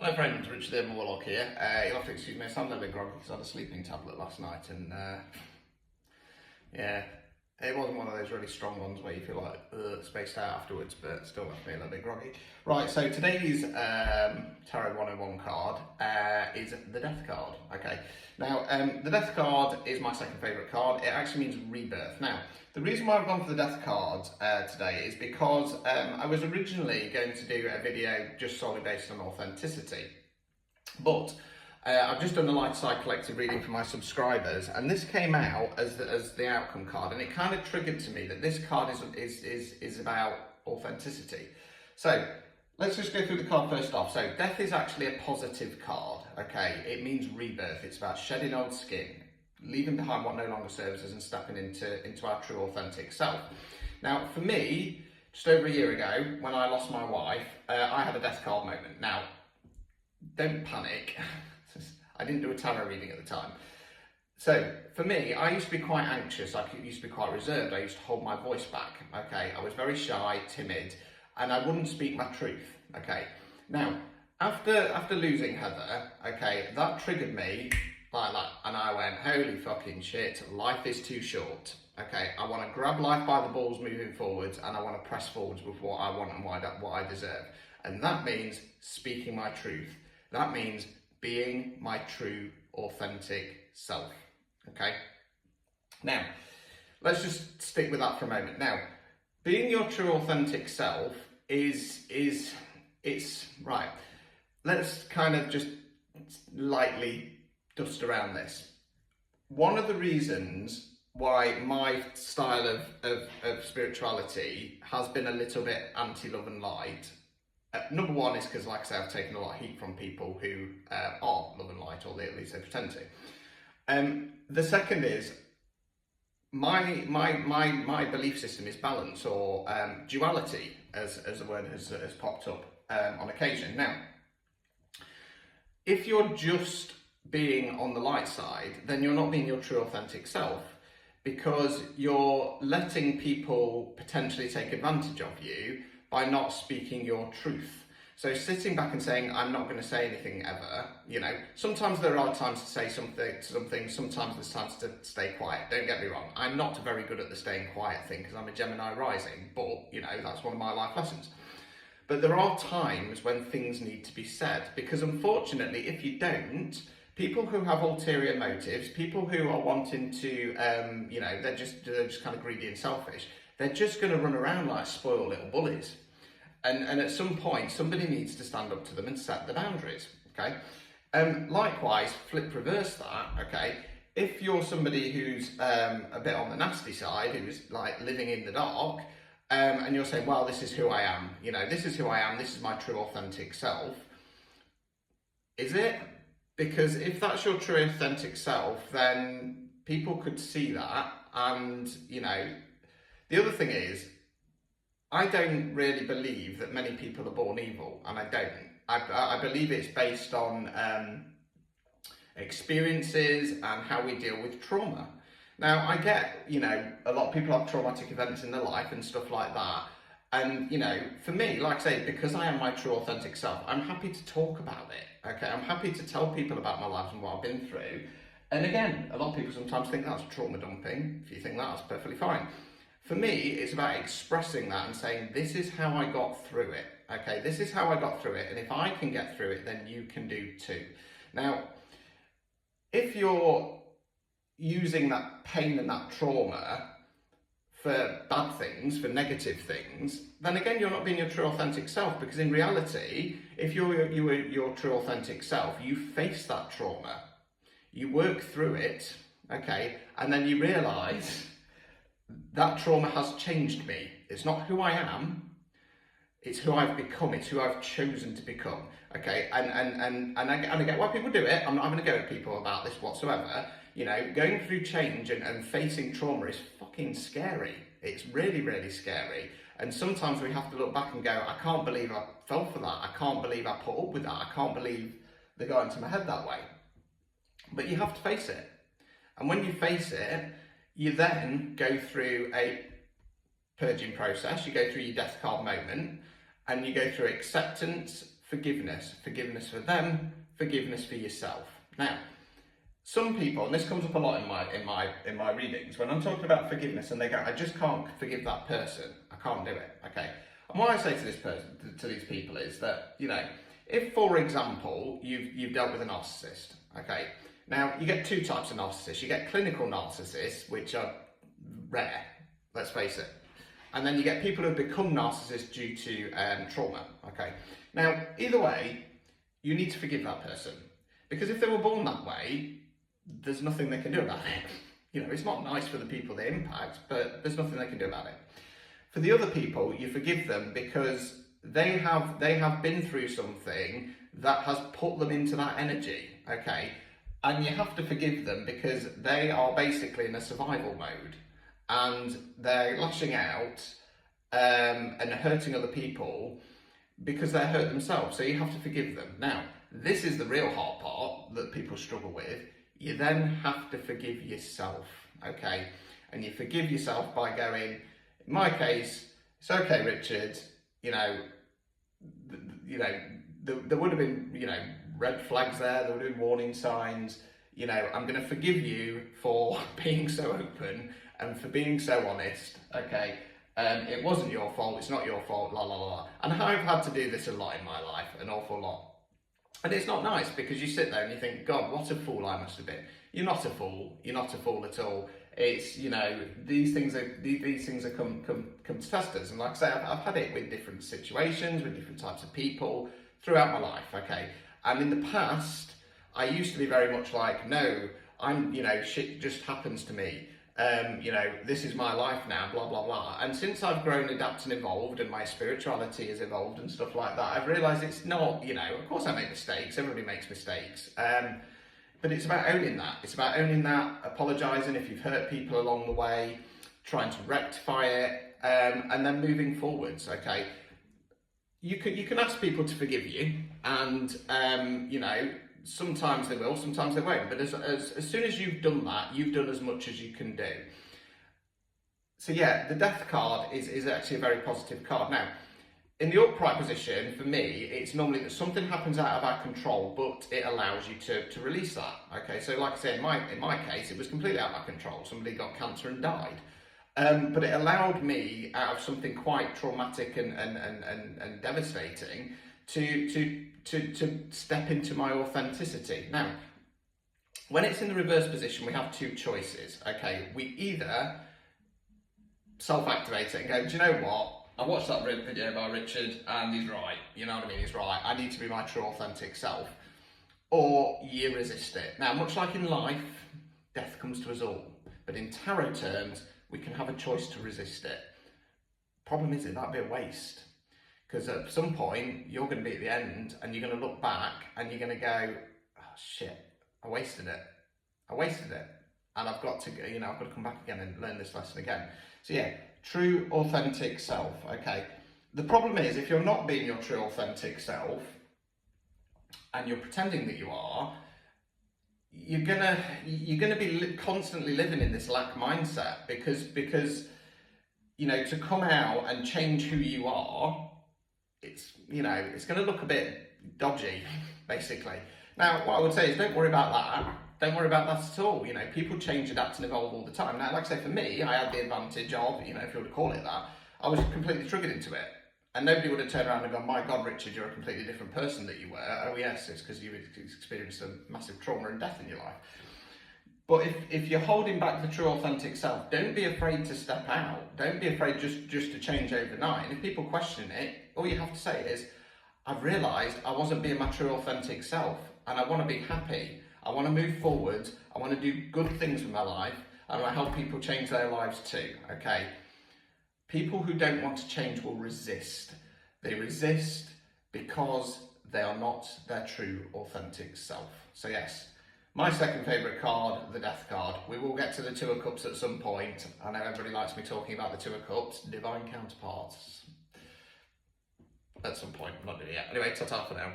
Hello friends, Richard the Warlock here. You'll have to excuse me, I sound a little bit groggy because I had a sleeping tablet last night and yeah, it wasn't one of those really strong ones where you feel like spaced out afterwards, but still left me a little bit groggy. Right, so today's Tarot 101 card is the Death card. Okay, now the Death card is my second favourite card. It actually means rebirth. Now, the reason why I've gone for the Death card today is because I was originally going to do a video just solely based on authenticity, but I've just done a light side collective reading for my subscribers, and this came out as the outcome card, and it kind of triggered to me that this card is about authenticity. So let's just go through the card first off. So Death is actually a positive card. Okay, it means rebirth. It's about shedding old skin, leaving behind what no longer serves us, and stepping into our true authentic self. Now, for me, just over a year ago, when I lost my wife, I had a Death card moment. Now, don't panic. I didn't do a tarot reading at the time. So for me, I used to be quite anxious. I used to be quite reserved. I used to hold my voice back. Okay, I was very shy, timid, and I wouldn't speak my truth. Okay, now after losing Heather, okay, that triggered me like that, and I went, holy fucking shit, life is too short. Okay, I want to grab life by the balls moving forwards, and I want to press forwards with what I want and what I deserve, and that means speaking my truth. That means being my true, authentic self, okay? Now, let's just stick with that for a moment. Now, being your true, authentic self it's, right, let's kind of just lightly dust around this. One of the reasons why my style of spirituality has been a little bit anti-love and light, number one is because, like I say, I've taken a lot of heat from people who are love and light, or at least they pretend to. The second is my belief system is balance, or duality, as the word has popped up on occasion. Now, if you're just being on the light side, then you're not being your true authentic self, because you're letting people potentially take advantage of you by not speaking your truth. So sitting back and saying, I'm not going to say anything ever, you know, sometimes there are times to say something, sometimes there's times to stay quiet. Don't get me wrong, I'm not very good at the staying quiet thing because I'm a Gemini rising, but, you know, that's one of my life lessons. But there are times when things need to be said, because unfortunately, if you don't, people who have ulterior motives, people who are wanting to, you know, they're just kind of greedy and selfish, they're just going to run around like spoiled little bullies. And at some point, somebody needs to stand up to them and set the boundaries, okay? Likewise, flip reverse that, okay? If you're somebody who's a bit on the nasty side, who's like living in the dark, and you're saying, well, this is who I am, you know, this is who I am, this is my true authentic self, is it? Because if that's your true authentic self, then people could see that, and, you know, the other thing is, I don't really believe that many people are born evil, and I don't. I believe it's based on experiences and how we deal with trauma. Now, I get, you know, a lot of people have traumatic events in their life and stuff like that. And, you know, for me, like I say, because I am my true authentic self, I'm happy to talk about it, okay? I'm happy to tell people about my life and what I've been through. And again, a lot of people sometimes think that's trauma dumping. If you think that's perfectly fine. For me, it's about expressing that and saying, this is how I got through it, okay? This is how I got through it, and if I can get through it, then you can do too. Now, if you're using that pain and that trauma for bad things, for negative things, then again, you're not being your true authentic self, because in reality, if you were your true authentic self, you face that trauma, you work through it, okay, and then you realise that trauma has changed me. It's not who I am, it's who I've become, it's who I've chosen to become, okay? And I get why people do it. I'm not having a go at people about this whatsoever. You know, going through change and facing trauma is fucking scary. It's really, really scary. And sometimes we have to look back and go, I can't believe I fell for that. I can't believe I put up with that. I can't believe they got into my head that way. But you have to face it. And when you face it, you then go through a purging process, you go through your Death card moment, and you go through acceptance, forgiveness. Forgiveness for them, forgiveness for yourself. Now, some people, and this comes up a lot in my readings, when I'm talking about forgiveness and they go, I just can't forgive that person, I can't do it, okay? And what I say to these people is that, you know, if, for example, you've dealt with a narcissist, okay? Now, you get two types of narcissists. You get clinical narcissists, which are rare, let's face it. And then you get people who have become narcissists due to trauma, okay? Now, either way, you need to forgive that person. Because if they were born that way, there's nothing they can do about it. You know, it's not nice for the people they impact, but there's nothing they can do about it. For the other people, you forgive them because they have been through something that has put them into that energy, okay? And you have to forgive them because they are basically in a survival mode and they're lashing out and hurting other people because they're hurt themselves. So you have to forgive them. Now, this is the real hard part that people struggle with. You then have to forgive yourself, okay? And you forgive yourself by going, in my case, it's okay, Richard, you know, there would have been, you know, red flags there would have been warning signs, you know, I'm going to forgive you for being so open and for being so honest, okay? It wasn't your fault, it's not your fault, la la la. And I've had to do this a lot in my life, an awful lot. And it's not nice because you sit there and you think, God, what a fool I must have been. You're not a fool. You're not a fool at all. It's, you know, these things are come to test us. And like I say, I've had it with different situations, with different types of people throughout my life, okay? And in the past, I used to be very much like, no, you know, shit just happens to me. You know, this is my life now, blah, blah, blah. And since I've grown, adapted and evolved and my spirituality has evolved and stuff like that, I've realised it's not, you know, of course I make mistakes, everybody makes mistakes. But it's about owning that. It's about owning that, apologising if you've hurt people along the way, trying to rectify it, and then moving forwards, okay? You can ask people to forgive you and, you know, sometimes they will, sometimes they won't. But as soon as you've done that, you've done as much as you can do. So yeah, the death card is actually a very positive card. Now, in the upright position, for me, it's normally that something happens out of our control, but it allows you to release that. Okay, so like I said, in my case, it was completely out of my control. Somebody got cancer and died. But it allowed me, out of something quite traumatic and devastating, to step into my authenticity. Now, when it's in the reverse position, we have two choices, okay? We either self-activate it and go, do you know what? I watched that video by Richard and he's right, you know what I mean, he's right. I need to be my true authentic self. Or you resist it. Now, much like in life, death comes to us all. But in tarot terms, we can have a choice to resist it. Problem is, that'd be a waste. Because at some point, you're going to be at the end and you're going to look back and you're going to go, oh shit, I wasted it. And I've got to, you know, I've got to come back again and learn this lesson again. So yeah, true authentic self, okay. The problem is, if you're not being your true authentic self and you're pretending that you are, you're gonna be constantly living in this lack mindset because you know, to come out and change who you are, it's, you know, it's going to look a bit dodgy, basically. Now, what I would say is don't worry about that. Don't worry about that at all. You know, people change, adapt and evolve all the time. Now, like I say, for me, I had the advantage of, you know, if you were to call it that, I was completely triggered into it. And nobody would have turned around and gone, my God, Richard, you're a completely different person that you were. Oh yes, it's because you've experienced a massive trauma and death in your life. But if you're holding back the true authentic self, don't be afraid to step out. Don't be afraid just to change overnight. And if people question it, all you have to say is, I've realised I wasn't being my true authentic self and I want to be happy. I want to move forward. I want to do good things with my life. I want to help people change their lives too, okay? People who don't want to change will resist. They resist because they are not their true authentic self. So yes, my second favourite card, the Death card. We will get to the Two of Cups at some point. I know everybody likes me talking about the Two of Cups, divine counterparts. At some point, I'm not doing it yet. Anyway, ta-ta for now.